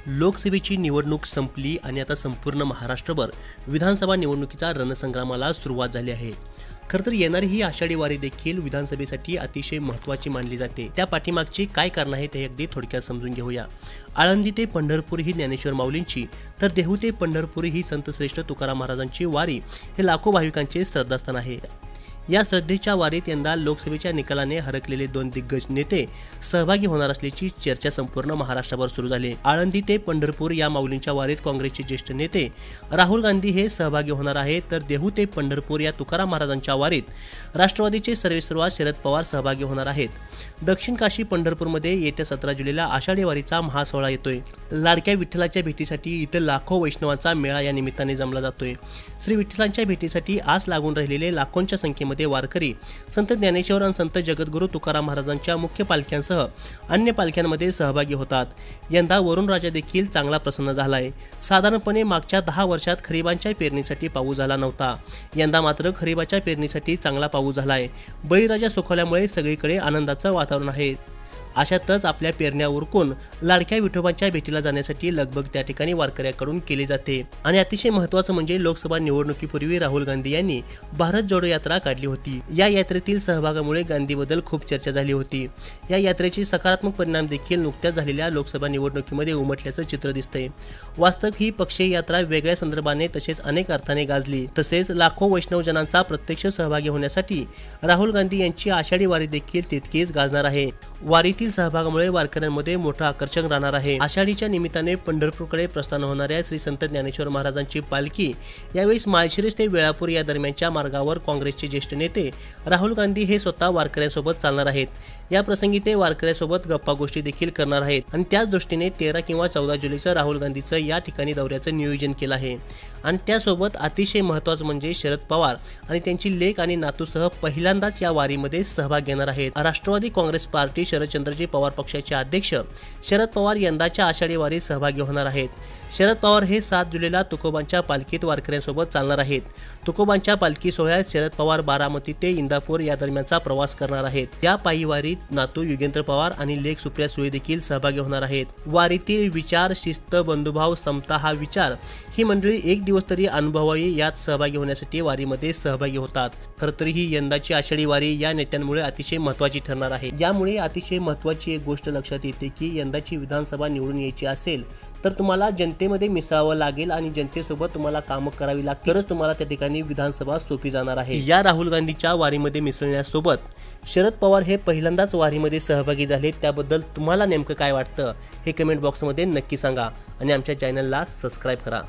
लोकसभेची निवडणूक संपली आणि आता संपूर्ण महाराष्ट्रभर विधानसभा निवडणुकीचा रणसंग्रामाला सुरुवात झाली आहे। खरं तर येणारी ही आषाढी वारी देखील विधानसभेसाठी अतिशय महत्त्वाची मानली जाते। त्या पाठीमागची काय कारण आहे ते अगदी थोडक्यात समजून घेऊया। आळंदी ते पंढरपूर ही ज्ञानेश्वर माऊलींची तर देहू ते पंढरपूर ही संत श्रेष्ठ तुकाराम महाराजांची वारी हे लाखो भाविकांचे श्रद्धास्थान आहे। या श्रद्धेच्या वारीत यंदा लोकसभेच्या निकालाने हरकलेले दोन दिग्गज नेते सहभागी होणार असल्याची चर्चा संपूर्ण महाराष्ट्रभर सुरू झाली। आळंदी ते पंढरपूर या माऊलींच्या वारीत काँग्रेसचे ज्येष्ठ नेते राहुल गांधी हे सहभागी होणार आहेत, तर देहू ते पंढरपूर या तुकाराम महाराजांच्या वारीत राष्ट्रवादीचे सर्वेसर्वा शरद पवार सहभागी होणार आहेत। दक्षिण काशी पंढरपूरमध्ये येत्या 17 जुलैला आषाढी वारीचा महासोहळा येतोय। लाडक्या विठ्ठलाच्या भेटीसाठी इथं लाखो वैष्णवांचा मेळा या निमित्ताने जमला जातोय। श्री विठ्ठलांच्या भेटीसाठी आस लागून राहिलेले लाखोंच्या संख्येमध्ये वारकरी संत ज्ञानेश्वर आणि संत जगद्गुरू तुकाराम महाराजांच्या मुख्य पालख्यांसह अन्य पालख्यांमध्ये सहभागी होतात। यंदा वरुण राजा देखील चांगला प्रसन्न झालाय। साधारणपणे मागच्या 10 वर्षात खरीबांच्या पेरणीसाठी पाऊस झाला नव्हता, यंदा मात्र खरीबाच्या पेरणीसाठी चांगला पाऊस झालाय। बळीराजा सुखावल्यामुळे सगळीकडे आनंदाचं वातावरण आहे। अशातच आपल्या पेरण्या उरकून लाडक्या विठोबांच्या भेटीला जाण्यासाठी लगबग त्या ठिकाणी वारकऱ्यांकडून केली जाते। आणि अतिशय महत्त्वाचं म्हणजे लोकसभा निवडणुकीपूर्वी राहुल गांधी यांनी भारत जोडो यात्रा काढली होती। या यात्रेतील सहभागामुळे गांधीबद्दल खूप चर्चा झाली होती। या यात्रेचे सकारात्मक परिणाम देखील नुकत्याच झालेल्या लोकसभा निवडणुकीमध्ये उमटल्याचं चित्र दिसतंय। वास्तव ही पक्षीय यात्रा वेगळ्या संदर्भाने तसेच अनेक अर्थाने गाजली। तसेच लाखो वैष्णवजनांचा प्रत्यक्ष सहभागी होण्यासाठी राहुल गांधी यांची आषाढी वारी देखील तितकीच गाजणार आहे। वारीतील सहभागामुळे वारकऱ्यांमध्ये मोठं आकर्षण राहणार आहे। आषाढीच्या निमित्ताने पंढरपूरकडे प्रस्थान होणाऱ्या श्री संत ज्ञानेश्वर महाराजांची पालखी यावेळी माळशिरस ते वेळापूर या दरम्यानच्या मार्गावर काँग्रेसचे ज्येष्ठ नेते राहुल गांधी हे स्वतः वारकऱ्यांसोबत चालणार आहेत। या प्रसंगी ते वारकऱ्यांसोबत गप्पा गोष्टी देखील करणार आहेत आणि त्याच दृष्टीने 13 किंवा 14 जुलैचं राहुल गांधीचं या ठिकाणी दौऱ्याचं नियोजन केलं आहे। आणि त्यासोबत अतिशय महत्त्वाचं म्हणजे शरद पवार आणि त्यांची लेक आणि नातूसह पहिल्यांदाच या वारीमध्ये सहभाग घेणार आहेत। राष्ट्रवादी काँग्रेस पार्टी शरदचंद्रजी पवार पक्षाचे अध्यक्ष शरद पवार यंदाच्या आषाढी वारीत सहभागी होणार आहेत। शरद पवार हे 7 जुलैला तुकोबांच्या पालखीत वारकऱ्यांसोबत चालणार आहेत। तुकोबांच्या पालखी सोहळ्यात शरद पवार बारामती ते इंदापूर या दरम्यानचा प्रवास करणार आहेत। या पायी वारीत नातू युगेंद्र पवार आणि लेक सुप्रिया सुळे देखील सहभागी होणार आहेत। वारीतील विचार, शिस्त, बंधुभाव, समता हा विचार ही मंडळी एक दिवस तरी अनुभवावी यात सहभागी होण्यासाठी वारीमध्ये सहभागी होतात। खरं तर ही यंदाची आषाढी वारी या नेत्यांमुळे अतिशय महत्त्वाची ठरणार आहे। यामुळे अतिशय महत्त्वाची एक गोष्ट लक्षात येते की यंदाची विधानसभा निवडून यायची असेल तर तुम्हाला जनतेमध्ये मिसळावं लागेल आणि जनतेसोबत तुम्हाला कामं करावी लागतील, तरच तुम्हाला त्या ठिकाणी विधानसभा सोपी जाणार आहे। या राहुल गांधीच्या वारीमध्ये मिसळण्यासोबत शरद पवार हे पहिल्यांदाच वारीमध्ये सहभागी झाले, त्याबद्दल तुम्हाला नेमकं काय वाटतं हे कमेंट बॉक्समध्ये नक्की सांगा आणि आमच्या चॅनलला सबस्क्राईब करा।